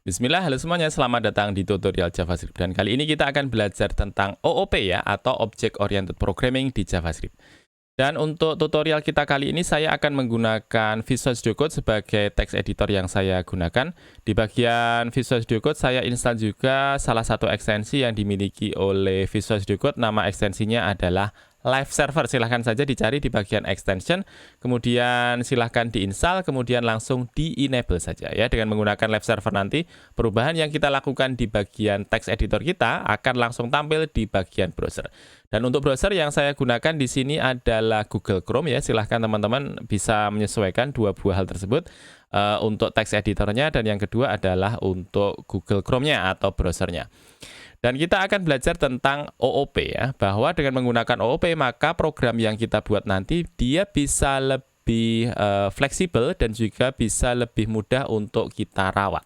Bismillah, halo semuanya, selamat datang di tutorial JavaScript. Dan kali ini kita akan belajar tentang OOP ya, atau Object Oriented Programming di JavaScript. Dan untuk tutorial kita kali ini saya akan menggunakan Visual Studio Code sebagai text editor yang saya gunakan. Di bagian Visual Studio Code saya install juga salah satu ekstensi yang dimiliki oleh Visual Studio Code. Nama ekstensinya adalah Live Server. Silahkan saja dicari di bagian extension, kemudian silahkan diinstal, kemudian langsung di-enable saja ya. Dengan menggunakan Live Server nanti, perubahan yang kita lakukan di bagian text editor kita akan langsung tampil di bagian browser. Dan untuk browser yang saya gunakan di sini adalah Google Chrome ya. Silahkan teman-teman bisa menyesuaikan dua buah hal tersebut untuk text editornya, dan yang kedua adalah untuk Google Chrome-nya atau browsernya. Dan kita akan belajar tentang OOP ya, bahwa dengan menggunakan OOP maka program yang kita buat nanti dia bisa lebih fleksibel dan juga bisa lebih mudah untuk kita rawat.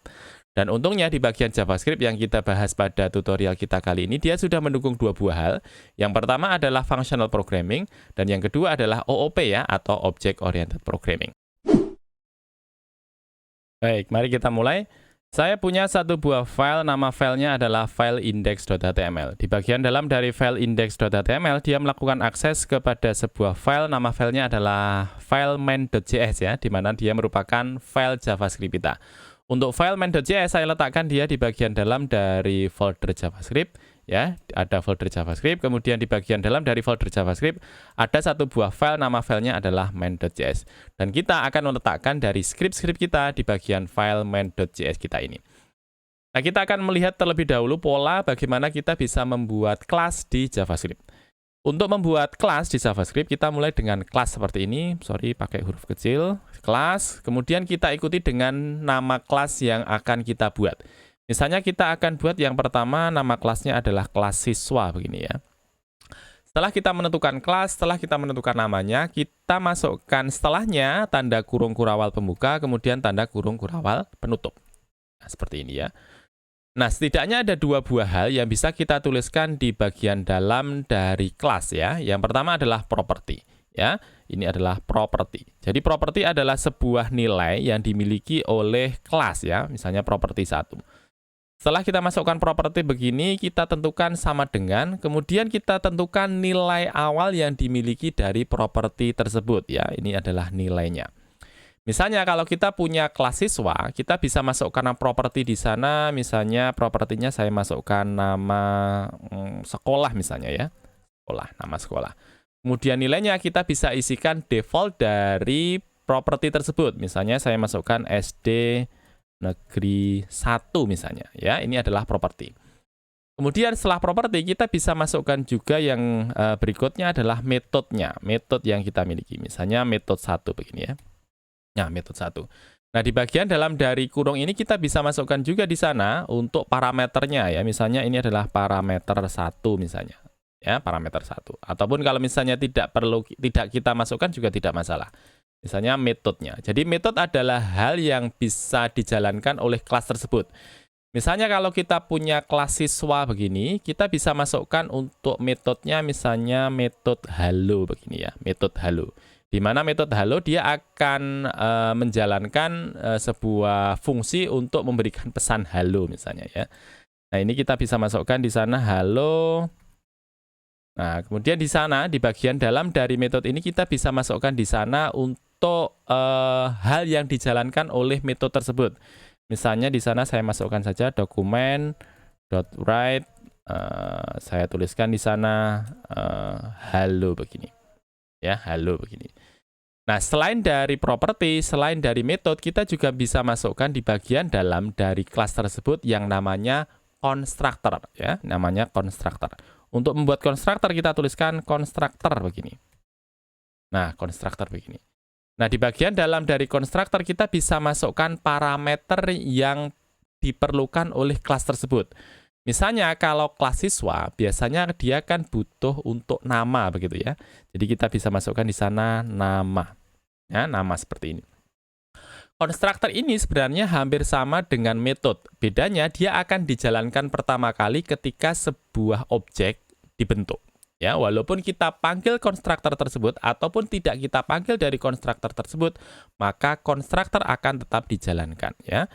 Dan untungnya di bagian JavaScript yang kita bahas pada tutorial kita kali ini, dia sudah mendukung dua buah hal. Yang pertama adalah Functional Programming, dan yang kedua adalah OOP ya, atau Object Oriented Programming. Baik, mari kita mulai. Saya punya satu buah file, nama filenya adalah file index.html. Di bagian dalam dari file index.html, dia melakukan akses kepada sebuah file, nama filenya adalah file main.js ya, di mana dia merupakan file JavaScript kita. Untuk file main.js saya letakkan dia di bagian dalam dari folder JavaScript ya, ada folder JavaScript, kemudian di bagian dalam dari folder JavaScript ada satu buah file, nama filenya adalah main.js. Dan kita akan meletakkan dari script-script kita di bagian file main.js kita ini. Nah, kita akan melihat terlebih dahulu pola bagaimana kita bisa membuat kelas di JavaScript. Untuk membuat kelas di JavaScript, kita mulai dengan kelas seperti ini. Sorry, pakai huruf kecil. Kelas, kemudian kita ikuti dengan nama kelas yang akan kita buat. Misalnya kita akan buat yang pertama, nama kelasnya adalah kelas siswa, begini ya. Setelah kita menentukan kelas, setelah kita menentukan namanya, kita masukkan setelahnya tanda kurung kurawal pembuka, kemudian tanda kurung kurawal penutup. Nah, seperti ini ya. Nah, setidaknya ada dua buah hal yang bisa kita tuliskan di bagian dalam dari kelas ya. Yang pertama adalah property ya. Ini adalah property. Jadi property adalah sebuah nilai yang dimiliki oleh kelas ya. Misalnya property 1. Setelah kita masukkan property begini, kita tentukan sama dengan, kemudian kita tentukan nilai awal yang dimiliki dari property tersebut ya. Ini adalah nilainya. Misalnya kalau kita punya kelas siswa, kita bisa masukkan properti di sana, misalnya propertinya saya masukkan nama sekolah misalnya ya. Sekolah, nama sekolah. Kemudian nilainya kita bisa isikan default dari properti tersebut. Misalnya saya masukkan SD Negeri 1 misalnya ya. Ini adalah properti. Kemudian setelah properti kita bisa masukkan juga yang berikutnya adalah metodenya, metode yang kita miliki. Misalnya metode 1 begini ya. Nah, metode 1. Nah, di bagian dalam dari kurung ini kita bisa masukkan juga di sana untuk parameternya ya. Misalnya ini adalah parameter 1 misalnya. Ya, parameter 1. Ataupun kalau misalnya tidak kita masukkan juga tidak masalah. Misalnya metodenya. Jadi metode adalah hal yang bisa dijalankan oleh kelas tersebut. Misalnya kalau kita punya kelas siswa begini, kita bisa masukkan untuk metodenya misalnya metode halo begini ya, metode halo. Di mana metode halo dia akan menjalankan sebuah fungsi untuk memberikan pesan halo misalnya ya. Nah, ini kita bisa masukkan di sana halo. Nah, kemudian di sana di bagian dalam dari metode ini kita bisa masukkan di sana untuk hal yang dijalankan oleh metode tersebut. Misalnya di sana saya masukkan saja dokumen.write, saya tuliskan di sana halo begini. Ya, halo begini. Nah, selain dari property, selain dari metode, kita juga bisa masukkan di bagian dalam dari kelas tersebut yang namanya constructor ya, namanya constructor. Untuk membuat constructor kita tuliskan constructor begini. Nah, constructor begini. Nah, di bagian dalam dari constructor kita bisa masukkan parameter yang diperlukan oleh kelas tersebut. Misalnya kalau kelas siswa biasanya dia kan butuh untuk nama begitu ya. Jadi kita bisa masukkan di sana nama. Ya, nama seperti ini. Konstruktor ini sebenarnya hampir sama dengan metode. Bedanya dia akan dijalankan pertama kali ketika sebuah objek dibentuk. Ya, walaupun kita panggil konstruktor tersebut ataupun tidak kita panggil dari konstruktor tersebut, maka konstruktor akan tetap dijalankan ya.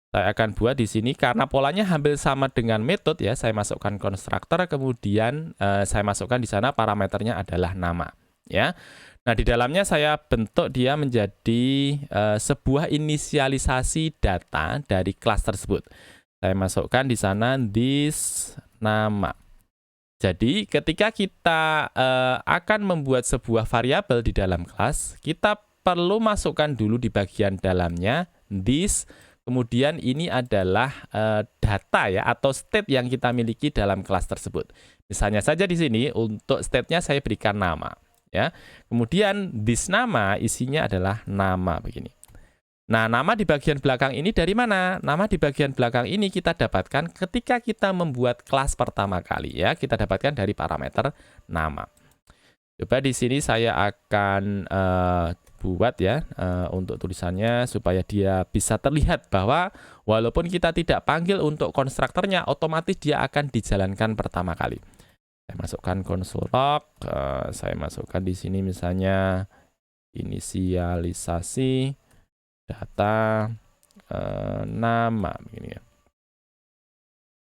Saya akan buat di sini karena polanya hampir sama dengan metode ya. Saya masukkan konstruktor, kemudian saya masukkan di sana parameternya adalah nama, ya. Nah, di dalamnya saya bentuk dia menjadi sebuah inisialisasi data dari kelas tersebut. Saya masukkan di sana this nama. Jadi, ketika kita akan membuat sebuah variabel di dalam kelas, kita perlu masukkan dulu di bagian dalamnya this. Kemudian ini adalah data ya atau state yang kita miliki dalam kelas tersebut. Misalnya saja di sini untuk state-nya saya berikan nama ya. Kemudian this nama isinya adalah nama begini. Nah, nama di bagian belakang ini dari mana? Nama di bagian belakang ini kita dapatkan ketika kita membuat kelas pertama kali ya. Kita dapatkan dari parameter nama. Coba di sini saya akan buat ya untuk tulisannya supaya dia bisa terlihat bahwa walaupun kita tidak panggil untuk konstruktornya, otomatis dia akan dijalankan pertama kali. Saya masukkan console log, saya masukkan di sini misalnya inisialisasi data nama begini ya.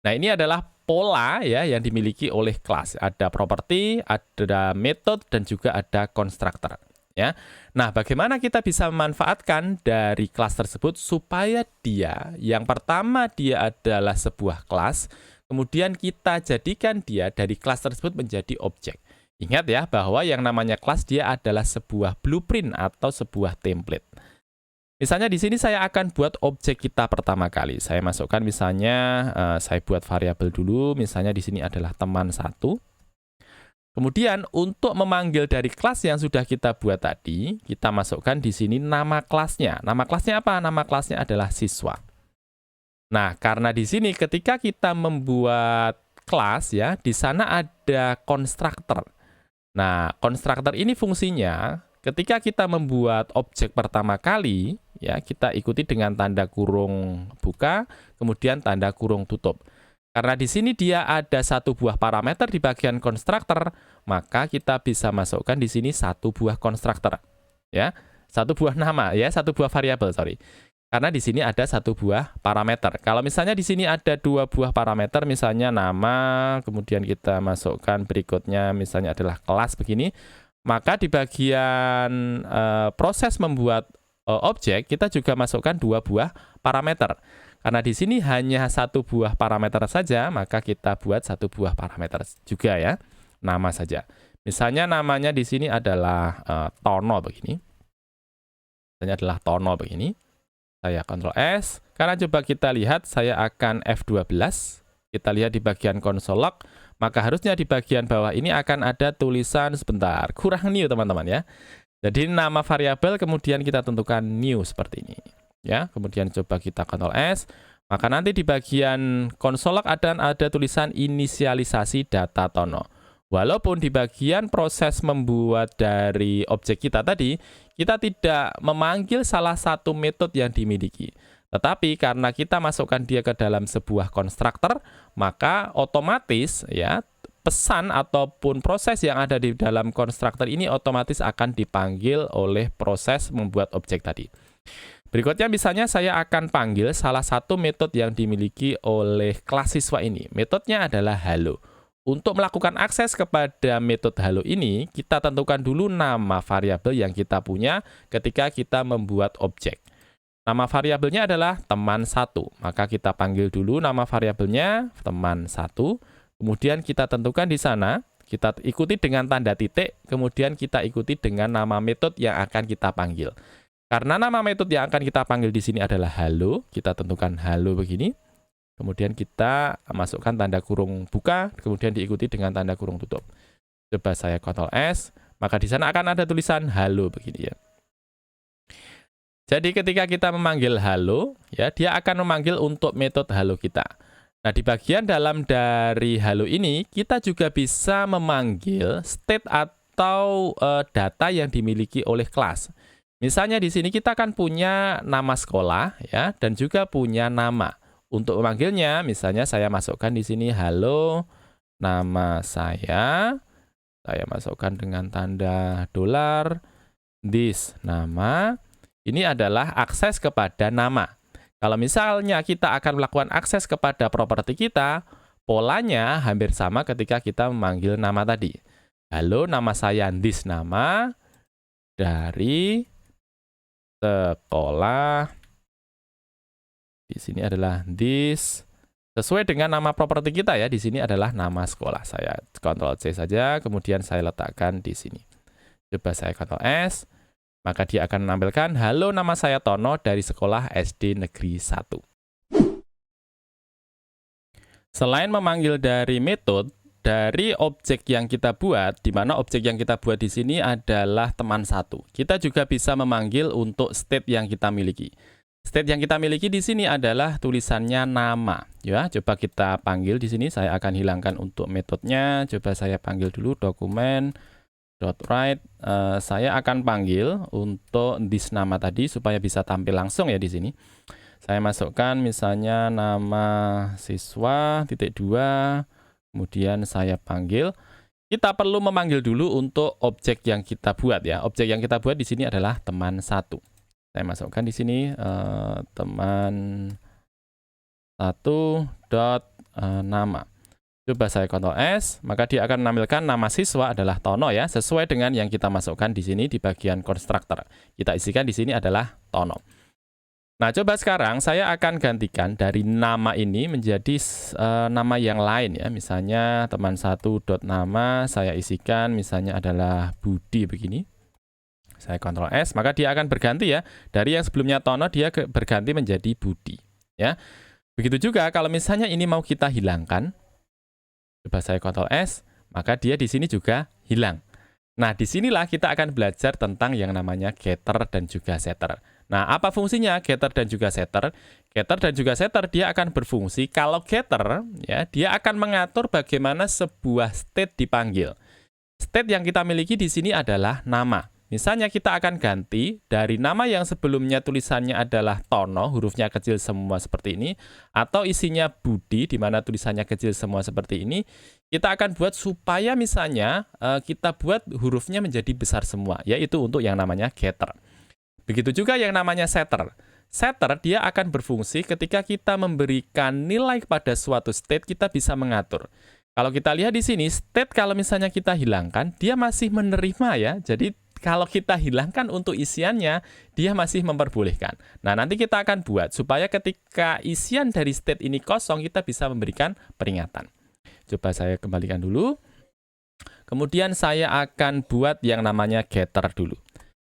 Nah, ini adalah pola ya yang dimiliki oleh kelas. Ada properti, ada metode, dan juga ada konstruktor. Ya. Nah, bagaimana kita bisa memanfaatkan dari kelas tersebut supaya dia, yang pertama dia adalah sebuah kelas, kemudian kita jadikan dia dari kelas tersebut menjadi objek. Ingat ya bahwa yang namanya kelas dia adalah sebuah blueprint atau sebuah template. Misalnya di sini saya akan buat objek kita pertama kali. Saya masukkan misalnya, saya buat variabel dulu, misalnya di sini adalah teman 1. Kemudian untuk memanggil dari kelas yang sudah kita buat tadi, kita masukkan di sini nama kelasnya. Nama kelasnya apa? Nama kelasnya adalah siswa. Nah, karena di sini ketika kita membuat kelas ya, di sana ada konstruktor. Nah, konstruktor ini fungsinya ketika kita membuat objek pertama kali, ya kita ikuti dengan tanda kurung buka, kemudian tanda kurung tutup. Karena di sini dia ada satu buah parameter di bagian konstruktor, maka kita bisa masukkan di sini satu buah konstruktor, ya, satu buah nama, ya, satu buah variabel, sorry. Karena di sini ada satu buah parameter. Kalau misalnya di sini ada dua buah parameter, misalnya nama, kemudian kita masukkan berikutnya, misalnya adalah kelas begini, maka di bagian proses membuat objek, kita juga masukkan dua buah parameter. Karena di sini hanya satu buah parameter saja, maka kita buat satu buah parameter juga ya, nama saja. Misalnya namanya di sini adalah Tono begini. Misalnya adalah Tono begini. Saya Ctrl S. Karena coba kita lihat, saya akan F12. Kita lihat di bagian console log, maka harusnya di bagian bawah ini akan ada tulisan sebentar, kurang new teman-teman ya. Jadi nama variabel kemudian kita tentukan new seperti ini. Ya, kemudian coba kita Ctrl S, maka nanti di bagian console log ada tulisan inisialisasi data Tono. Walaupun di bagian proses membuat dari objek kita tadi, kita tidak memanggil salah satu metode yang dimiliki. Tetapi karena kita masukkan dia ke dalam sebuah konstruktor, maka otomatis ya pesan ataupun proses yang ada di dalam konstruktor ini otomatis akan dipanggil oleh proses membuat objek tadi. Berikutnya misalnya saya akan panggil salah satu metode yang dimiliki oleh kelas siswa ini. Metodenya adalah halo. Untuk melakukan akses kepada metode halo ini, kita tentukan dulu nama variabel yang kita punya ketika kita membuat objek. Nama variabelnya adalah teman 1. Maka kita panggil dulu nama variabelnya teman 1. Kemudian kita tentukan di sana, kita ikuti dengan tanda titik, kemudian kita ikuti dengan nama metode yang akan kita panggil. Karena nama metode yang akan kita panggil di sini adalah halo, kita tentukan halo begini. Kemudian kita masukkan tanda kurung buka, kemudian diikuti dengan tanda kurung tutup. Coba saya Ctrl S, maka di sana akan ada tulisan halo begini ya. Jadi ketika kita memanggil halo, ya dia akan memanggil untuk metode halo kita. Nah, di bagian dalam dari halo ini, kita juga bisa memanggil state atau data yang dimiliki oleh kelas. Misalnya di sini kita akan punya nama sekolah ya dan juga punya nama. Untuk memanggilnya, misalnya saya masukkan di sini halo nama saya masukkan dengan tanda $, this nama. Ini adalah akses kepada nama. Kalau misalnya kita akan melakukan akses kepada properti kita, polanya hampir sama ketika kita memanggil nama tadi. Halo, nama saya this nama dari sekolah. Di sini adalah this. Sesuai dengan nama properti kita ya, di sini adalah nama sekolah. Saya Ctrl C saja, kemudian saya letakkan di sini. Coba saya Ctrl S, maka dia akan menampilkan, halo nama saya Tono dari sekolah SD Negeri 1. Selain memanggil dari metode, dari objek yang kita buat, di mana objek yang kita buat di sini adalah teman satu. Kita juga bisa memanggil untuk state yang kita miliki. State yang kita miliki di sini adalah tulisannya nama. Ya, coba kita panggil di sini. Saya akan hilangkan untuk metodenya. Coba saya panggil dulu dokumen.write. Saya akan panggil untuk this nama tadi supaya bisa tampil langsung ya di sini. Saya masukkan misalnya nama siswa titik 2. Kemudian saya panggil. Kita perlu memanggil dulu untuk objek yang kita buat ya. Objek yang kita buat di sini adalah teman satu. Saya masukkan di sini teman satu nama. Coba saya Ctrl S, maka dia akan menampilkan nama siswa adalah Tono ya, sesuai dengan yang kita masukkan di sini di bagian konstruktor. Kita isikan di sini adalah Tono. Nah, coba sekarang saya akan gantikan dari nama ini menjadi nama yang lain ya. Misalnya teman satu nama saya isikan misalnya adalah Budi begini. Saya Ctrl S, maka dia akan berganti ya. Dari yang sebelumnya Tono, dia berganti menjadi Budi. Ya. Begitu juga kalau misalnya ini mau kita hilangkan, coba saya Ctrl S, maka dia di sini juga hilang. Nah, disinilah kita akan belajar tentang yang namanya getter dan juga setter. Nah, apa fungsinya getter dan juga setter? Getter dan juga setter dia akan berfungsi kalau getter, ya, dia akan mengatur bagaimana sebuah state dipanggil. State yang kita miliki di sini adalah nama. Misalnya kita akan ganti dari nama yang sebelumnya tulisannya adalah Tono, hurufnya kecil semua seperti ini, atau isinya Budi, di mana tulisannya kecil semua seperti ini, kita akan buat supaya misalnya kita buat hurufnya menjadi besar semua, yaitu untuk yang namanya getter. Begitu juga yang namanya setter. Setter dia akan berfungsi ketika kita memberikan nilai kepada suatu state, kita bisa mengatur. Kalau kita lihat di sini, state kalau misalnya kita hilangkan, dia masih menerima ya, jadi kalau kita hilangkan untuk isiannya, dia masih memperbolehkan. Nah, nanti kita akan buat supaya ketika isian dari state ini kosong, kita bisa memberikan peringatan. Coba saya kembalikan dulu. Kemudian saya akan buat yang namanya getter dulu.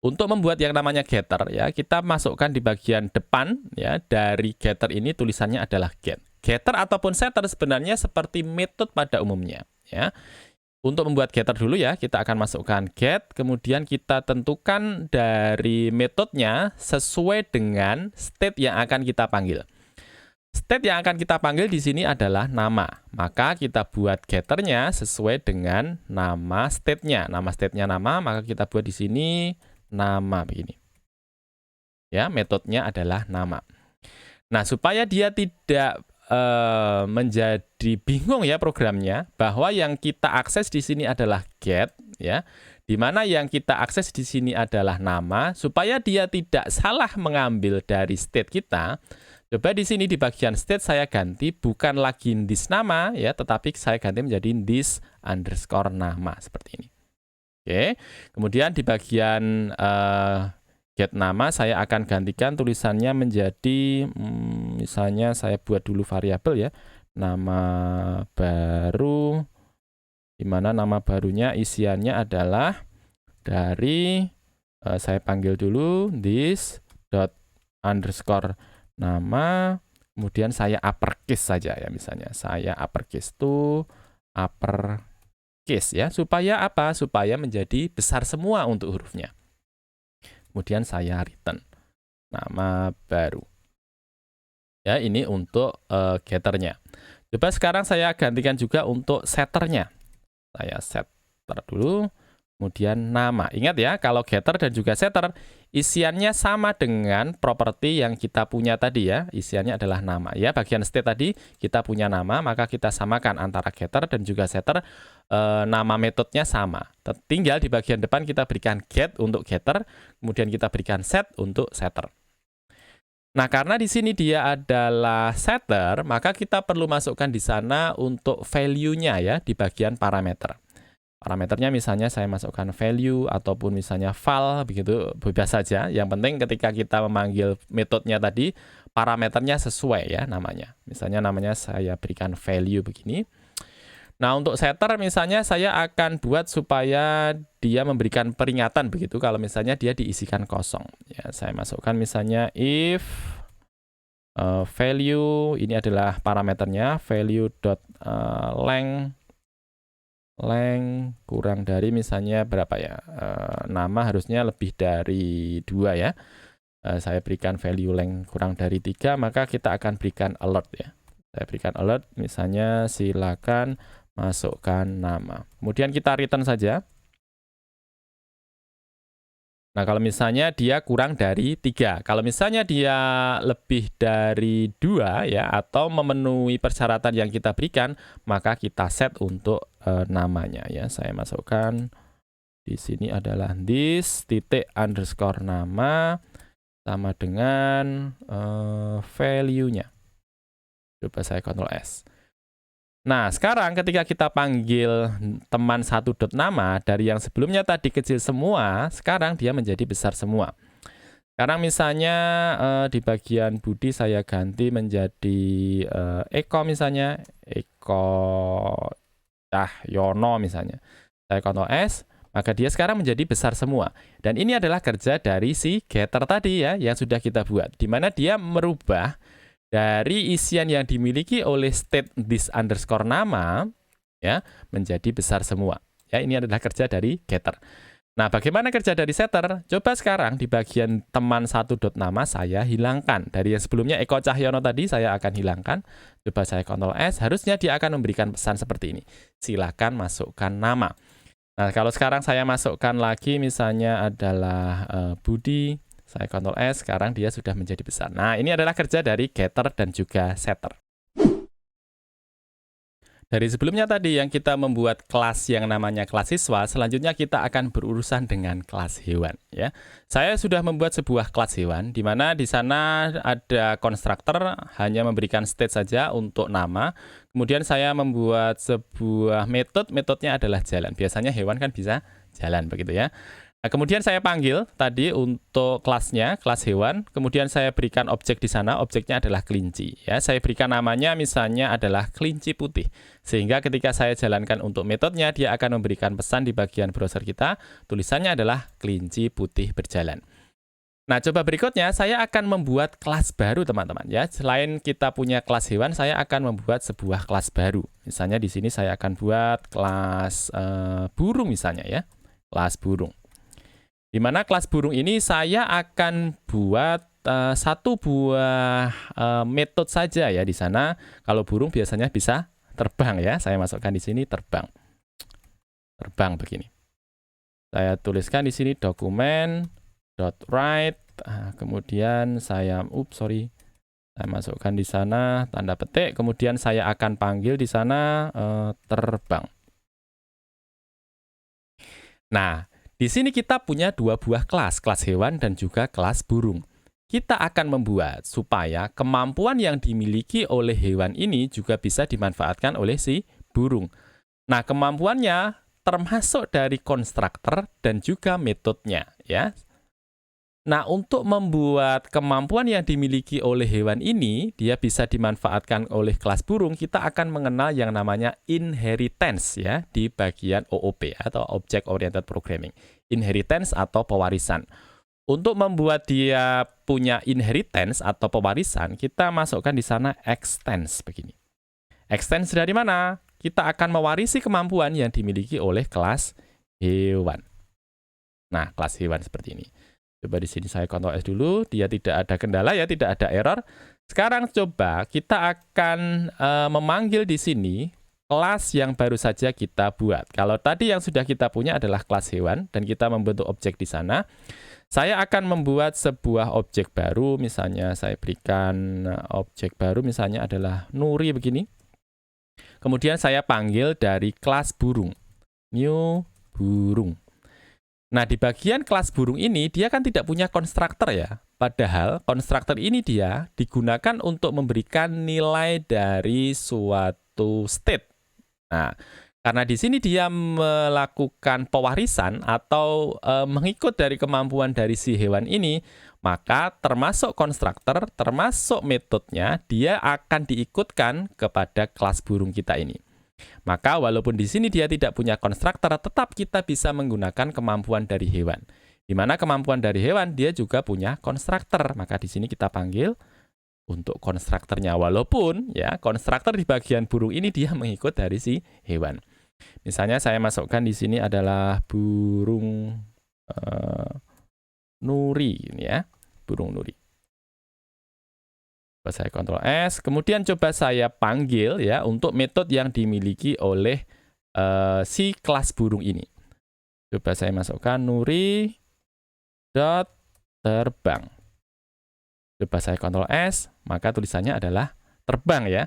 Untuk membuat yang namanya getter, ya, kita masukkan di bagian depan ya dari getter ini tulisannya adalah get. Getter ataupun setter sebenarnya seperti metode pada umumnya. Ya. Untuk membuat getter dulu ya, kita akan masukkan get, kemudian kita tentukan dari metodenya sesuai dengan state yang akan kita panggil. State yang akan kita panggil di sini adalah nama. Maka kita buat getternya sesuai dengan nama state-nya. Nama state-nya nama, maka kita buat di sini nama begini. Ya, metodenya adalah nama. Nah, supaya dia tidak menjadi bingung ya programnya, bahwa yang kita akses di sini adalah get ya, di mana yang kita akses di sini adalah nama, supaya dia tidak salah mengambil dari state kita. Coba di sini di bagian state saya ganti bukan lagi this nama ya, tetapi saya ganti menjadi this underscore nama seperti ini. Oke, kemudian di bagian get nama saya akan gantikan tulisannya menjadi misalnya saya buat dulu variabel ya, nama baru, di mana nama barunya isiannya adalah dari saya panggil dulu this dot underscore nama, kemudian saya uppercase saja ya, misalnya saya uppercase to uppercase ya, supaya apa? Supaya menjadi besar semua untuk hurufnya. Kemudian saya return nama baru. Ya, ini untuk getternya. Coba sekarang saya gantikan juga untuk setternya. Saya setter dulu, kemudian nama. Ingat ya, kalau getter dan juga setter, isiannya sama dengan properti yang kita punya tadi ya. Isiannya adalah nama. Ya, bagian state tadi kita punya nama, maka kita samakan antara getter dan juga setter. Nama metodenya sama. Tinggal di bagian depan kita berikan get untuk getter, kemudian kita berikan set untuk setter. Nah, karena di sini dia adalah setter, maka kita perlu masukkan di sana untuk value-nya ya di bagian parameter. Parameternya misalnya saya masukkan value ataupun misalnya val, begitu bebas saja. Yang penting ketika kita memanggil metodenya tadi, parameternya sesuai ya namanya. Misalnya namanya saya berikan value begini. Nah, untuk setter misalnya saya akan buat supaya dia memberikan peringatan begitu kalau misalnya dia diisikan kosong. Ya, saya masukkan misalnya if value ini adalah parameternya value.length kurang dari misalnya berapa ya? Nama harusnya lebih dari 2 ya. Saya berikan value length kurang dari 3, maka kita akan berikan alert ya. Saya berikan alert misalnya silakan masukkan nama. Kemudian kita return saja. Nah, kalau misalnya dia kurang dari 3. Kalau misalnya dia lebih dari 2 ya atau memenuhi persyaratan yang kita berikan, maka kita set untuk namanya ya. Saya masukkan di sini adalah this titik underscore nama sama dengan value-nya. Coba saya Ctrl S. Nah, sekarang ketika kita panggil teman satu dot nama, dari yang sebelumnya tadi kecil semua, sekarang dia menjadi besar semua. Sekarang misalnya di bagian Budi saya ganti menjadi Eko misalnya, Eko Cahyono misalnya. Saya Ctrl S, maka dia sekarang menjadi besar semua. Dan ini adalah kerja dari si getter tadi ya, yang sudah kita buat. Di mana dia merubah dari isian yang dimiliki oleh state this underscore nama ya menjadi besar semua. Ya, ini adalah kerja dari getter. Nah, bagaimana kerja dari setter? Coba sekarang di bagian teman satu dot nama saya hilangkan. Dari yang sebelumnya Eko Cahyono tadi saya akan hilangkan. Coba saya Ctrl S, harusnya dia akan memberikan pesan seperti ini. Silakan masukkan nama. Nah, kalau sekarang saya masukkan lagi misalnya adalah Budi. Saya Ctrl S, sekarang dia sudah menjadi besar. Nah, ini adalah kerja dari getter dan juga setter. Dari sebelumnya tadi yang kita membuat kelas yang namanya kelas siswa, selanjutnya kita akan berurusan dengan kelas hewan. Ya, saya sudah membuat sebuah kelas hewan, di mana di sana ada konstruktor hanya memberikan state saja untuk nama. Kemudian saya membuat sebuah metodenya adalah jalan. Biasanya hewan kan bisa jalan begitu ya. Nah, kemudian saya panggil tadi untuk kelasnya, kelas hewan. Kemudian saya berikan objek di sana, objeknya adalah kelinci. Ya, saya berikan namanya misalnya adalah kelinci putih. Sehingga ketika saya jalankan untuk metodenya, dia akan memberikan pesan di bagian browser kita. Tulisannya adalah kelinci putih berjalan. Nah, coba berikutnya saya akan membuat kelas baru teman-teman. Ya, selain kita punya kelas hewan, saya akan membuat sebuah kelas baru. Misalnya di sini saya akan buat kelas burung misalnya ya, kelas burung. Di mana kelas burung ini saya akan buat satu buah metode saja ya di sana. Kalau burung biasanya bisa terbang ya. Saya masukkan di sini terbang. Terbang begini. Saya tuliskan di sini dokumen.write. Kemudian saya saya masukkan di sana tanda petik. Kemudian saya akan panggil di sana terbang. Nah, di sini kita punya dua buah kelas hewan dan juga kelas burung. Kita akan membuat supaya kemampuan yang dimiliki oleh hewan ini juga bisa dimanfaatkan oleh si burung. Nah, kemampuannya termasuk dari konstruktor dan juga metodenya, ya. Nah, untuk membuat kemampuan yang dimiliki oleh hewan ini, dia bisa dimanfaatkan oleh kelas burung, kita akan mengenal yang namanya inheritance ya di bagian OOP atau Object Oriented Programming. Inheritance atau pewarisan. Untuk membuat dia punya inheritance atau pewarisan, kita masukkan di sana extends begini. Extends dari mana? Kita akan mewarisi kemampuan yang dimiliki oleh kelas hewan. Nah, kelas hewan seperti ini. Coba di sini saya Ctrl S dulu, dia tidak ada kendala ya, tidak ada error. Sekarang coba kita akan memanggil di sini kelas yang baru saja kita buat. Kalau tadi yang sudah kita punya adalah kelas hewan dan kita membentuk objek di sana, saya akan membuat sebuah objek baru, misalnya saya berikan objek baru misalnya adalah Nuri begini. Kemudian saya panggil dari kelas burung, new burung. Nah, di bagian kelas burung ini dia kan tidak punya konstruktor ya. Padahal konstruktor ini dia digunakan untuk memberikan nilai dari suatu state. Nah, karena di sini dia melakukan pewarisan atau mengikut dari kemampuan dari si hewan ini, maka termasuk konstruktor, termasuk metodenya, dia akan diikutkan kepada kelas burung kita ini. Maka walaupun di sini dia tidak punya konstruktor, tetap kita bisa menggunakan kemampuan dari hewan. Di mana kemampuan dari hewan dia juga punya konstruktor. Maka di sini kita panggil untuk konstruktornya. Walaupun ya konstruktor di bagian burung ini dia mengikut dari si hewan. Misalnya saya masukkan di sini adalah burung nuri ini ya, burung nuri. Coba saya Ctrl S, kemudian coba saya panggil ya untuk metode yang dimiliki oleh si kelas burung ini. Coba saya masukkan nuri dot terbang. Coba saya Ctrl S, maka tulisannya adalah terbang ya.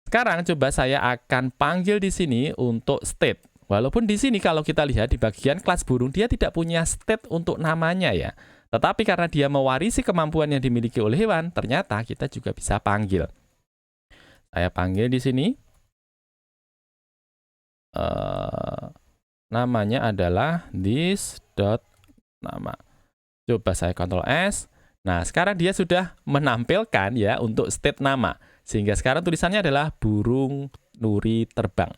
Sekarang coba saya akan panggil di sini untuk state. Walaupun di sini kalau kita lihat di bagian kelas burung dia tidak punya state untuk namanya ya. Tetapi karena dia mewarisi kemampuan yang dimiliki oleh hewan, ternyata kita juga bisa panggil. Saya panggil di sini. Namanya adalah this.nama. Coba saya Ctrl S. Nah, sekarang dia sudah menampilkan ya untuk state nama. Sehingga sekarang tulisannya adalah burung nuri terbang.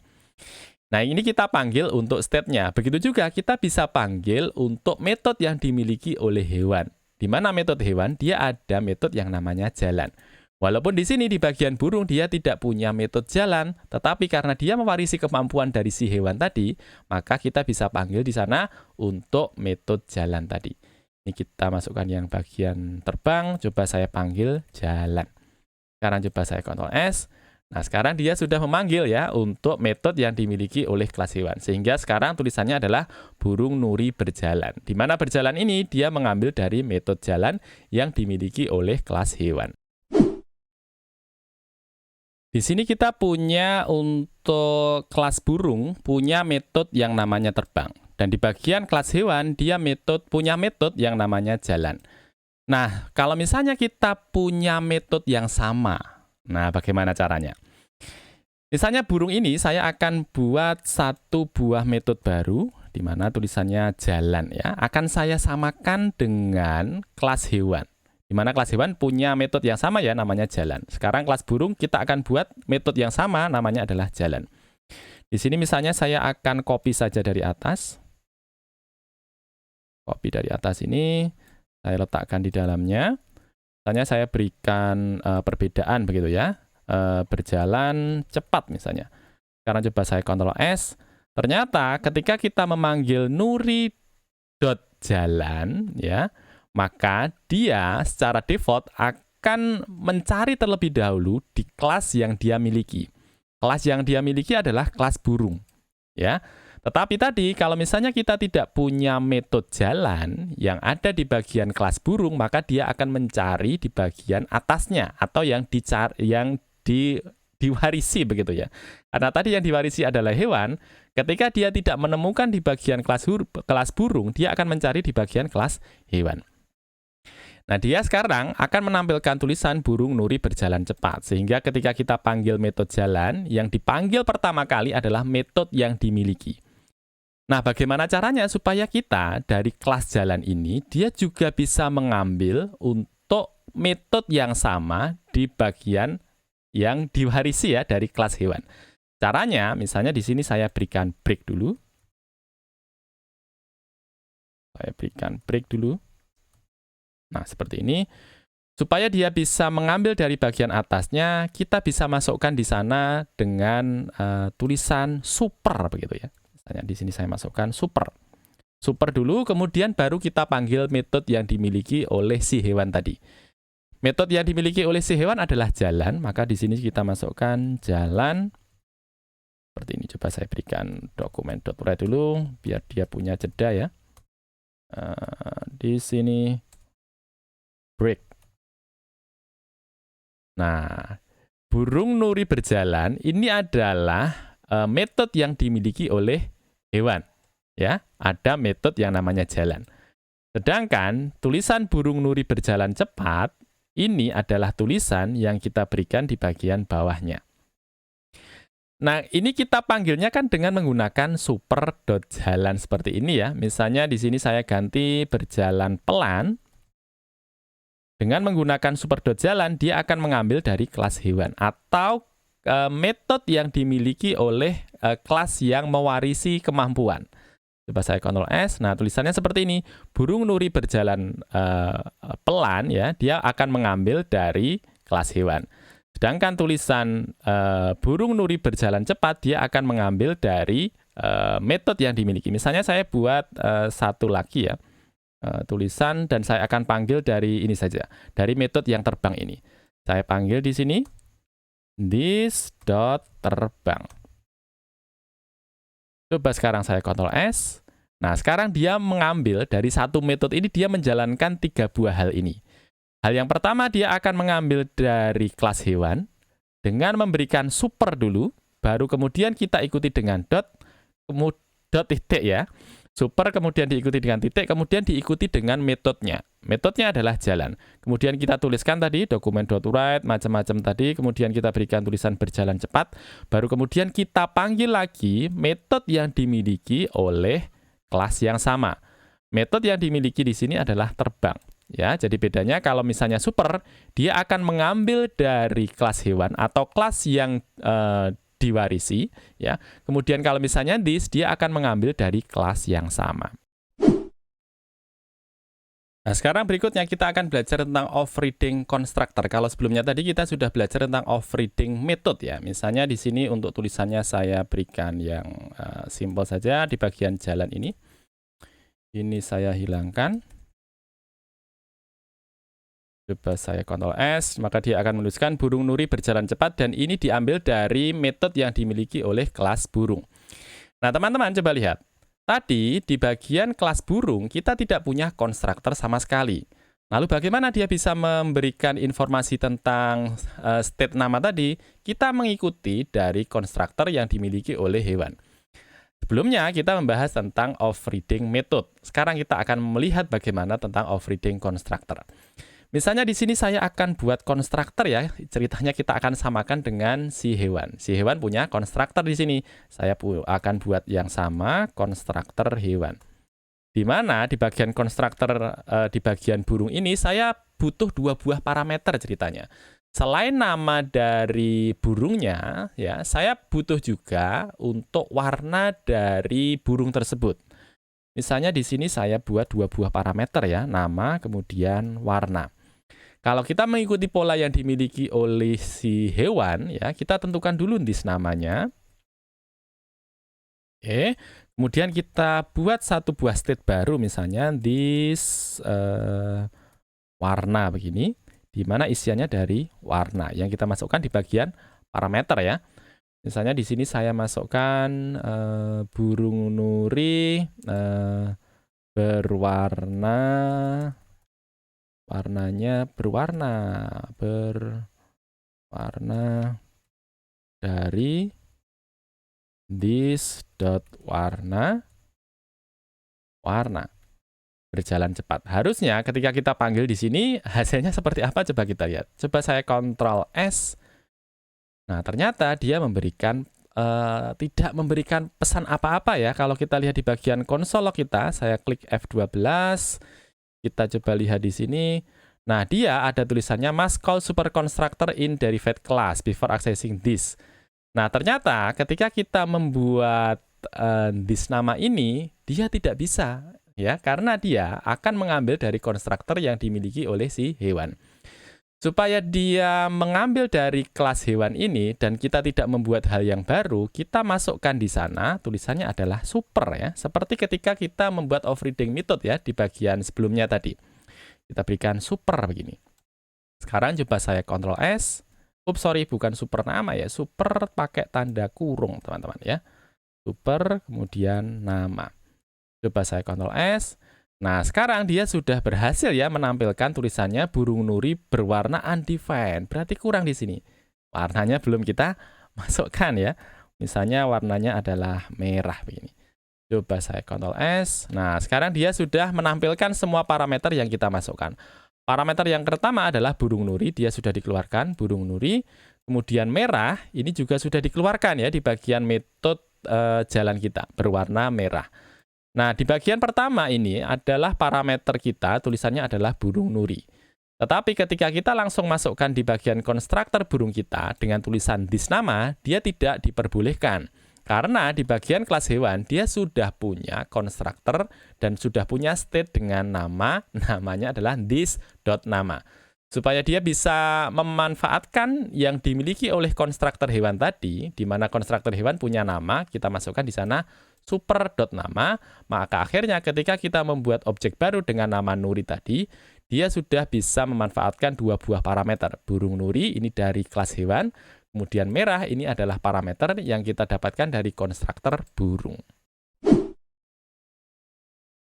Nah, ini kita panggil untuk state-nya. Begitu juga kita bisa panggil untuk metode yang dimiliki oleh hewan. Di mana metode hewan? Dia ada metode yang namanya jalan. Walaupun di sini di bagian burung dia tidak punya metode jalan, tetapi karena dia mewarisi kemampuan dari si hewan tadi, maka kita bisa panggil di sana untuk metode jalan tadi. Ini kita masukkan yang bagian terbang, coba saya panggil jalan. Sekarang coba saya Ctrl S. Nah, sekarang dia sudah memanggil ya untuk metode yang dimiliki oleh kelas hewan. Sehingga sekarang tulisannya adalah burung nuri berjalan. Di mana berjalan ini dia mengambil dari metode jalan yang dimiliki oleh kelas hewan. Di sini kita punya untuk kelas burung punya metode yang namanya terbang. Dan di bagian kelas hewan dia punya metode yang namanya jalan. Nah, kalau misalnya kita punya metode yang sama, nah, bagaimana caranya? Misalnya burung ini saya akan buat satu buah metode baru, di mana tulisannya jalan ya. Akan saya samakan dengan kelas hewan. Di mana kelas hewan punya metode yang sama ya, namanya jalan. Sekarang kelas burung kita akan buat metode yang sama, namanya adalah jalan. Di sini misalnya saya akan copy saja dari atas. Copy dari atas ini, saya letakkan di dalamnya. Misalnya saya berikan perbedaan begitu ya. Berjalan cepat misalnya. Sekarang coba saya Ctrl S. Ternyata ketika kita memanggil nuri.jalan ya, maka dia secara default akan mencari terlebih dahulu di kelas yang dia miliki. Kelas yang dia miliki adalah kelas burung ya. Tetapi tadi kalau misalnya kita tidak punya metode jalan yang ada di bagian kelas burung, maka dia akan mencari di bagian atasnya atau yang diwarisi begitu ya. Karena tadi yang diwarisi adalah hewan, ketika dia tidak menemukan di bagian kelas burung, dia akan mencari di bagian kelas hewan. Nah, dia sekarang akan menampilkan tulisan burung nuri berjalan cepat. Sehingga ketika kita panggil metode jalan, yang dipanggil pertama kali adalah metode yang dimiliki. Nah, bagaimana caranya supaya kita dari kelas jalan ini, dia juga bisa mengambil untuk metode yang sama di bagian yang diwarisi ya dari kelas hewan. Caranya, misalnya di sini saya berikan break dulu. Saya berikan break dulu. Nah, seperti ini. Supaya dia bisa mengambil dari bagian atasnya, kita bisa masukkan di sana dengan tulisan super begitu ya. Misalnya di sini saya masukkan super. Super dulu, kemudian baru kita panggil metode yang dimiliki oleh si hewan tadi. Metode yang dimiliki oleh si hewan adalah jalan, maka di sini kita masukkan jalan. Seperti ini, coba saya berikan dokumen.write dulu, biar dia punya jeda ya. Di sini, break. Nah, burung nuri berjalan ini adalah metode yang dimiliki oleh hewan. Ya, ada metode yang namanya jalan. Sedangkan tulisan burung nuri berjalan cepat, ini adalah tulisan yang kita berikan di bagian bawahnya. Nah, ini kita panggilnya kan dengan menggunakan super.jalan seperti ini ya. Misalnya di sini saya ganti berjalan pelan. Dengan menggunakan super.jalan, dia akan mengambil dari kelas hewan atau metode yang dimiliki oleh kelas yang mewarisi kemampuan. Coba saya Ctrl S. Nah, tulisannya seperti ini. Burung nuri berjalan pelan ya, dia akan mengambil dari kelas hewan. Sedangkan tulisan burung nuri berjalan cepat, dia akan mengambil dari metode yang dimiliki. Misalnya saya buat satu lagi ya, tulisan dan saya akan panggil dari ini saja, dari metode yang terbang ini. Saya panggil di sini, this.terbang. Coba sekarang saya Ctrl S. Nah, sekarang dia mengambil dari satu metode ini, dia menjalankan 3 buah hal ini. Hal yang pertama, dia akan mengambil dari kelas hewan dengan memberikan super dulu, baru kemudian kita ikuti dengan dot, kemudian titik ya. Super kemudian diikuti dengan titik, kemudian diikuti dengan metodenya. Metodenya adalah jalan. Kemudian kita tuliskan tadi dokumen.write, macam-macam tadi, kemudian kita berikan tulisan berjalan cepat, baru kemudian kita panggil lagi metode yang dimiliki oleh kelas yang sama. Metode yang dimiliki di sini adalah terbang. Ya, jadi bedanya kalau misalnya super, dia akan mengambil dari kelas hewan atau kelas yang diwarisi, ya. Kemudian kalau misalnya this, dia akan mengambil dari kelas yang sama. Nah, sekarang berikutnya kita akan belajar tentang off-reading constructor. Kalau sebelumnya tadi kita sudah belajar tentang off-reading method ya. Misalnya di sini untuk tulisannya saya berikan yang simple saja di bagian jalan ini. Ini saya hilangkan. Coba saya Ctrl S, maka dia akan menuliskan burung nuri berjalan cepat dan ini diambil dari metode yang dimiliki oleh kelas burung. Nah, teman-teman coba lihat. Tadi di bagian kelas burung kita tidak punya konstruktor sama sekali. Lalu bagaimana dia bisa memberikan informasi tentang state nama tadi? Kita mengikuti dari konstruktor yang dimiliki oleh hewan. Sebelumnya kita membahas tentang off-reading method. Sekarang kita akan melihat bagaimana tentang off-reading constructor. Misalnya di sini saya akan buat konstruktor ya, ceritanya kita akan samakan dengan si hewan. Si hewan punya konstruktor di sini. Saya akan buat yang sama, konstruktor hewan. Di mana di bagian konstruktor di bagian burung ini saya butuh 2 buah parameter ceritanya. Selain nama dari burungnya, ya, saya butuh juga untuk warna dari burung tersebut. Misalnya di sini saya buat 2 buah parameter ya, nama kemudian warna. Kalau kita mengikuti pola yang dimiliki oleh si hewan, ya, kita tentukan dulu this namanya. Oke, kemudian kita buat satu buah state baru, misalnya this warna begini, di mana isiannya dari warna yang kita masukkan di bagian parameter ya. Misalnya di sini saya masukkan burung nuri berwarna. Warnanya berwarna dari this.warna berjalan cepat. Harusnya ketika kita panggil di sini hasilnya seperti apa, coba kita lihat. Coba saya Ctrl S. Nah, ternyata dia tidak memberikan pesan apa-apa ya. Kalau kita lihat di bagian konsol kita, saya klik F12. Kita coba lihat di sini. Nah, dia ada tulisannya must call super constructor in derived class before accessing this. Nah, ternyata ketika kita membuat this nama ini, dia tidak bisa ya, karena dia akan mengambil dari konstruktor yang dimiliki oleh si hewan. Supaya dia mengambil dari kelas hewan ini dan kita tidak membuat hal yang baru, kita masukkan di sana tulisannya adalah super ya. Seperti ketika kita membuat off-reading method ya di bagian sebelumnya tadi. Kita berikan super begini. Sekarang coba saya Ctrl S. Sorry, bukan super nama ya. Super pakai tanda kurung teman-teman ya. Super kemudian nama. Coba saya Ctrl S. Nah, sekarang dia sudah berhasil ya menampilkan tulisannya burung nuri berwarna undefined. Berarti kurang di sini. Warnanya belum kita masukkan ya. Misalnya warnanya adalah merah begini. Coba saya Ctrl S. Nah, sekarang dia sudah menampilkan semua parameter yang kita masukkan. Parameter yang pertama adalah burung nuri, dia sudah dikeluarkan, burung nuri. Kemudian merah, ini juga sudah dikeluarkan ya di bagian metode jalan kita, berwarna merah. Nah, di bagian pertama ini adalah parameter kita, tulisannya adalah burung nuri. Tetapi ketika kita langsung masukkan di bagian konstruktor burung kita dengan tulisan this nama, dia tidak diperbolehkan. Karena di bagian kelas hewan, dia sudah punya konstruktor dan sudah punya state dengan namanya adalah this.nama. Supaya dia bisa memanfaatkan yang dimiliki oleh konstruktor hewan tadi, di mana konstruktor hewan punya nama, kita masukkan di sana super.nama, maka akhirnya ketika kita membuat objek baru dengan nama Nuri tadi, dia sudah bisa memanfaatkan dua buah parameter. Burung Nuri ini dari kelas hewan, kemudian merah ini adalah parameter yang kita dapatkan dari konstruktor burung.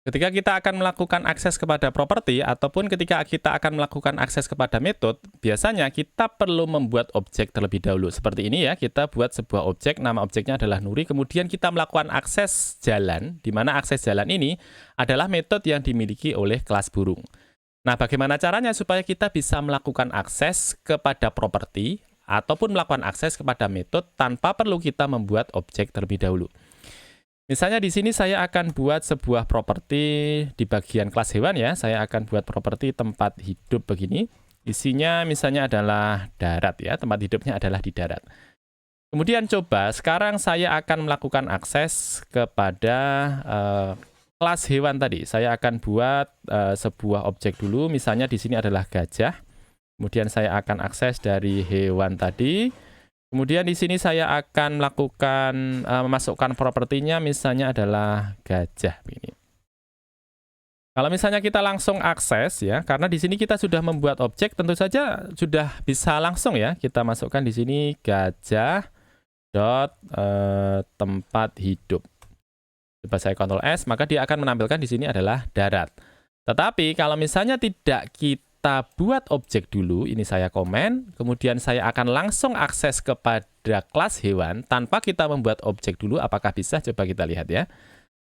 Ketika kita akan melakukan akses kepada properti ataupun ketika kita akan melakukan akses kepada metode, biasanya kita perlu membuat objek terlebih dahulu. Seperti ini ya, kita buat sebuah objek, nama objeknya adalah Nuri, kemudian kita melakukan akses jalan, di mana akses jalan ini adalah metode yang dimiliki oleh kelas burung. Nah, bagaimana caranya supaya kita bisa melakukan akses kepada properti ataupun melakukan akses kepada metode tanpa perlu kita membuat objek terlebih dahulu? Misalnya di sini saya akan buat sebuah properti di bagian kelas hewan ya. Saya akan buat properti tempat hidup begini. Isinya misalnya adalah darat ya, tempat hidupnya adalah di darat. Kemudian coba sekarang saya akan melakukan akses kepada kelas hewan tadi. Saya akan buat sebuah objek dulu, misalnya di sini adalah gajah. Kemudian saya akan akses dari hewan tadi. Kemudian di sini saya akan melakukan memasukkan propertinya, misalnya adalah gajah ini. Kalau misalnya kita langsung akses ya, karena di sini kita sudah membuat objek, tentu saja sudah bisa langsung ya kita masukkan di sini gajah tempat hidup. Coba saya Ctrl S, maka dia akan menampilkan di sini adalah darat. Tetapi kalau misalnya tidak kita buat objek dulu, ini saya komen, kemudian saya akan langsung akses kepada kelas hewan tanpa kita membuat objek dulu. Apakah bisa? Coba kita lihat ya.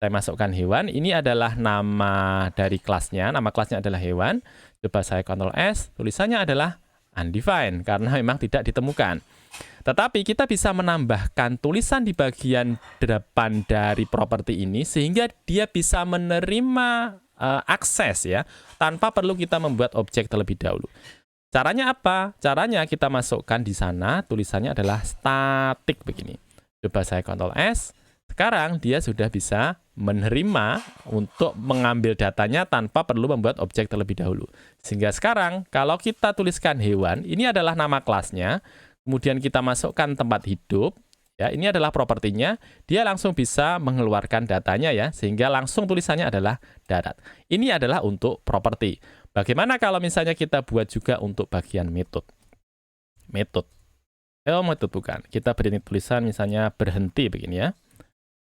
Saya masukkan hewan, ini adalah nama dari kelasnya, nama kelasnya adalah hewan. Coba saya Ctrl S, tulisannya adalah undefined karena memang tidak ditemukan. Tetapi kita bisa menambahkan tulisan di bagian depan dari properti ini sehingga dia bisa menerima akses ya, tanpa perlu kita membuat objek terlebih dahulu. Caranya apa? Caranya kita masukkan di sana, tulisannya adalah static begini. Coba saya Ctrl S, sekarang dia sudah bisa menerima untuk mengambil datanya tanpa perlu membuat objek terlebih dahulu. Sehingga sekarang, kalau kita tuliskan hewan, ini adalah nama kelasnya, kemudian kita masukkan tempat hidup, ya, ini adalah propertinya, dia langsung bisa mengeluarkan datanya ya, sehingga langsung tulisannya adalah darat. Ini adalah untuk properti. Bagaimana kalau misalnya kita buat juga untuk bagian metode? Metode bukan. Kita beri tulisan misalnya berhenti begini ya.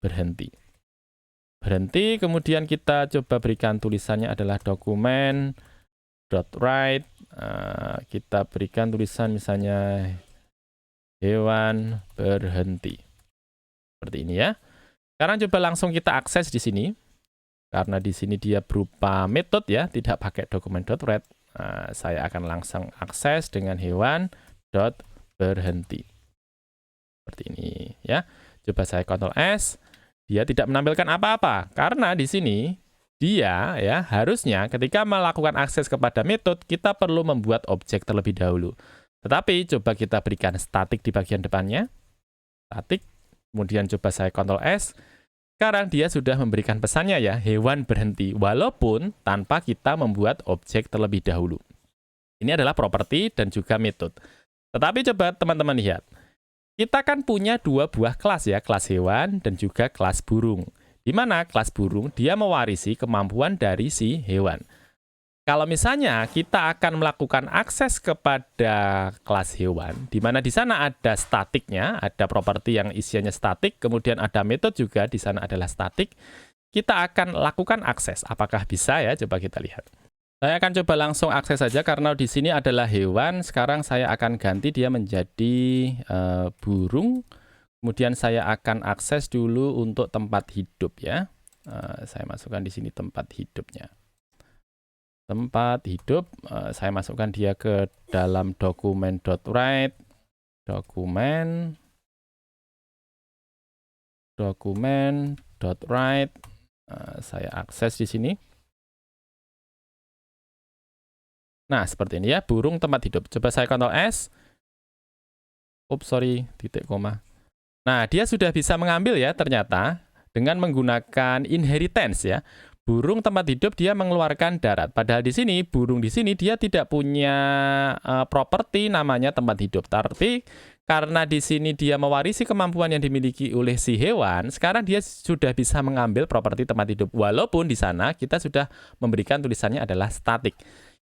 Berhenti. Berhenti, kemudian kita coba berikan tulisannya adalah dokumen.write. Kita berikan tulisan misalnya hewan berhenti. Seperti ini ya. Sekarang coba langsung kita akses di sini. Karena di sini dia berupa metode ya, tidak pakai dokumen.write. Saya akan langsung akses dengan hewan berhenti. Seperti ini ya. Coba saya Ctrl S. Dia tidak menampilkan apa-apa karena di sini dia ya harusnya ketika melakukan akses kepada metode kita perlu membuat objek terlebih dahulu. Tetapi coba kita berikan static di bagian depannya. Static. Kemudian coba saya Ctrl S. Sekarang dia sudah memberikan pesannya ya, hewan berhenti. Walaupun tanpa kita membuat objek terlebih dahulu. Ini adalah properti dan juga metode. Tetapi coba teman-teman lihat. Kita kan punya dua buah kelas ya, kelas hewan dan juga kelas burung. Di mana kelas burung dia mewarisi kemampuan dari si hewan. Kalau misalnya kita akan melakukan akses kepada kelas hewan, di mana di sana ada statiknya, ada properti yang isinya statik, kemudian ada metode juga di sana adalah statik, kita akan lakukan akses. Apakah bisa ya? Coba kita lihat. Saya akan coba langsung akses saja karena di sini adalah hewan. Sekarang saya akan ganti dia menjadi burung. Kemudian saya akan akses dulu untuk tempat hidup ya. Saya masukkan di sini tempat hidupnya. Tempat hidup, saya masukkan dia ke dalam dokumen.write, dokumen.write. Saya akses di sini. Nah, seperti ini ya, burung tempat hidup. Coba saya Ctrl S. Oops, sorry, titik koma. Nah, dia sudah bisa mengambil ya ternyata dengan menggunakan inheritance ya. Burung tempat hidup dia mengeluarkan darat. Padahal di sini burung di sini dia tidak punya properti namanya tempat hidup. Tapi karena di sini dia mewarisi kemampuan yang dimiliki oleh si hewan, sekarang dia sudah bisa mengambil properti tempat hidup. Walaupun di sana kita sudah memberikan tulisannya adalah static.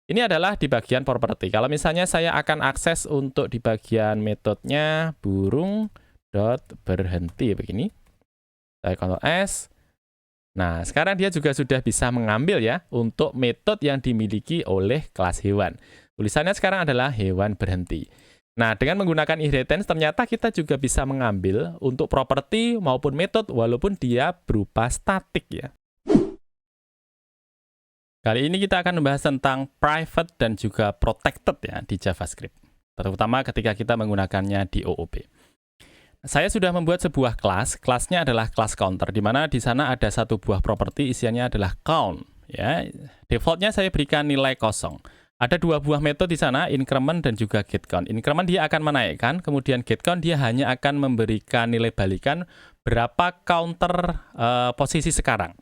Ini adalah di bagian properti. Kalau misalnya saya akan akses untuk di bagian metodenya burung berhenti begini. Saya Ctrl S. Nah, sekarang dia juga sudah bisa mengambil ya untuk metode yang dimiliki oleh kelas hewan. Tulisannya sekarang adalah hewan berhenti. Nah, dengan menggunakan inheritance ternyata kita juga bisa mengambil untuk properti maupun metode walaupun dia berupa statik ya. Kali ini kita akan membahas tentang private dan juga protected ya di JavaScript. Terutama ketika kita menggunakannya di OOP. Saya sudah membuat sebuah kelas, kelasnya adalah kelas counter, di mana di sana ada satu buah properti isiannya adalah count. Ya, defaultnya saya berikan nilai 0. Ada dua buah metode di sana, increment dan juga getCount. Increment dia akan menaikkan, kemudian getCount dia hanya akan memberikan nilai balikan berapa counter posisi sekarang.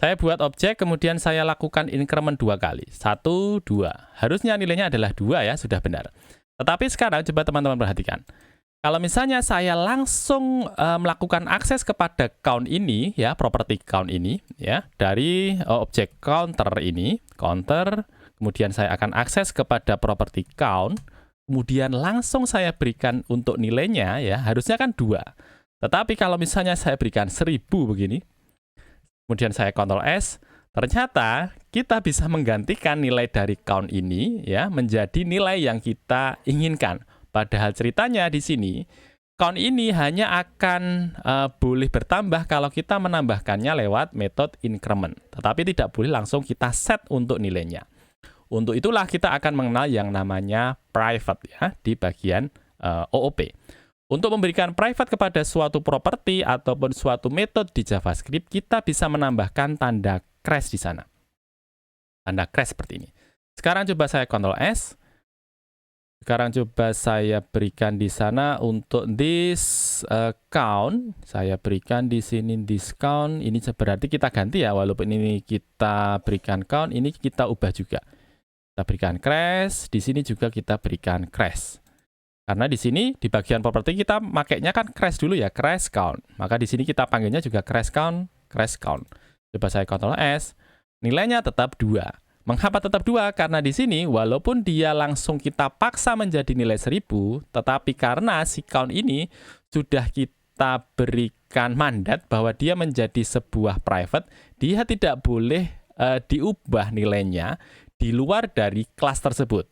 Saya buat objek, kemudian saya lakukan increment 2 kali. 1, 2. Harusnya nilainya adalah 2 ya, sudah benar. Tetapi sekarang coba teman-teman perhatikan. Kalau misalnya saya langsung melakukan akses kepada count ini ya, properti count ini ya, dari objek counter ini, counter, kemudian saya akan akses kepada properti count, kemudian langsung saya berikan untuk nilainya ya, harusnya kan 2. Tetapi kalau misalnya saya berikan 1000 begini, kemudian saya Ctrl S, ternyata kita bisa menggantikan nilai dari count ini ya menjadi nilai yang kita inginkan. Padahal ceritanya di sini, count ini hanya akan boleh bertambah kalau kita menambahkannya lewat metode increment. Tetapi tidak boleh langsung kita set untuk nilainya. Untuk itulah kita akan mengenal yang namanya private ya di bagian OOP. Untuk memberikan private kepada suatu properti ataupun suatu metode di JavaScript, kita bisa menambahkan tanda crash di sana. Tanda crash seperti ini. Sekarang coba saya Ctrl S. Sekarang coba saya berikan di sana untuk this count. Saya berikan di sini this count. Ini berarti kita ganti ya, walaupun ini kita berikan count, ini kita ubah juga. Kita berikan crash, di sini juga kita berikan crash. Karena di sini di bagian properti kita makainya kan crash dulu ya, crash count. Maka di sini kita panggilnya juga crash count, crash count. Coba saya Ctrl S, nilainya tetap 2. Mengapa tetap 2? Karena di sini walaupun dia langsung kita paksa menjadi nilai 1000, tetapi karena si count ini sudah kita berikan mandat bahwa dia menjadi sebuah private, dia tidak boleh diubah nilainya di luar dari kelas tersebut.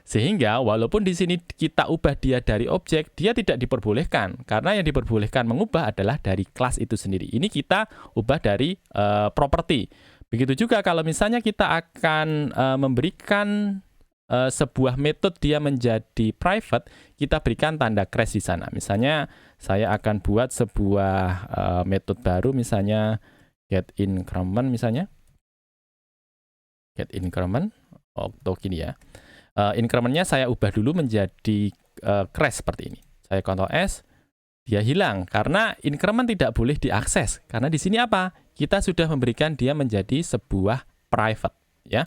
Sehingga walaupun di sini kita ubah dia dari objek, dia tidak diperbolehkan. Karena yang diperbolehkan mengubah adalah dari kelas itu sendiri. Ini kita ubah dari properti. Begitu juga kalau misalnya kita akan memberikan sebuah metode dia menjadi private, kita berikan tanda crash di sana. Misalnya saya akan buat sebuah metode baru, misalnya getIncrement misalnya. GetIncrement, atau gini ya. Incrementnya saya ubah dulu menjadi crash seperti ini. Saya Ctrl S, dia hilang karena increment tidak boleh diakses. Karena di sini apa? Kita sudah memberikan dia menjadi sebuah private ya.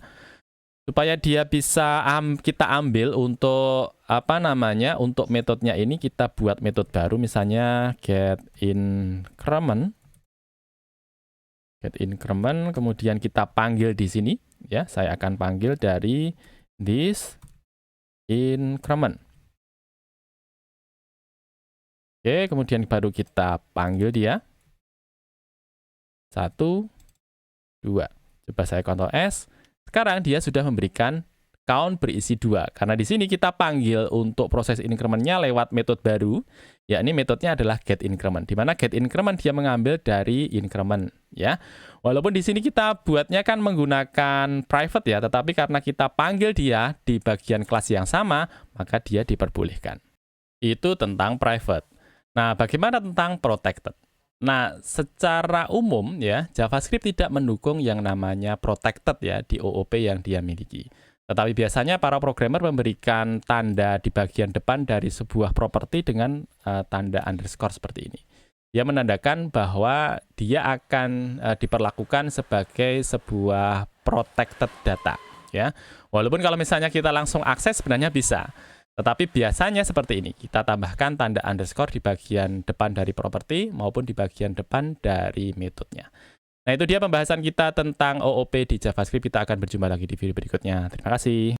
Supaya dia bisa kita ambil untuk apa namanya? Untuk metodenya ini kita buat metode baru misalnya getIncrement. GetIncrement kemudian kita panggil di sini ya. Saya akan panggil dari this increment. Oke, kemudian baru kita panggil dia. 1, 2. Coba saya Ctrl S. Sekarang dia sudah memberikan count berisi 2. Karena di sini kita panggil untuk proses increment-nya lewat metode baru, yakni metodenya adalah getIncrement, di mana getIncrement dia mengambil dari increment, ya. Walaupun di sini kita buatnya kan menggunakan private ya, tetapi karena kita panggil dia di bagian kelas yang sama, maka dia diperbolehkan. Itu tentang private. Nah, bagaimana tentang protected? Nah, secara umum ya, JavaScript tidak mendukung yang namanya protected ya di OOP yang dia miliki. Tetapi biasanya para programmer memberikan tanda di bagian depan dari sebuah properti dengan tanda underscore seperti ini. Dia menandakan bahwa dia akan diperlakukan sebagai sebuah protected data. Ya, walaupun kalau misalnya kita langsung akses sebenarnya bisa. Tetapi biasanya seperti ini, kita tambahkan tanda underscore di bagian depan dari properti maupun di bagian depan dari metodenya. Nah, itu dia pembahasan kita tentang OOP di JavaScript. Kita akan berjumpa lagi di video berikutnya. Terima kasih.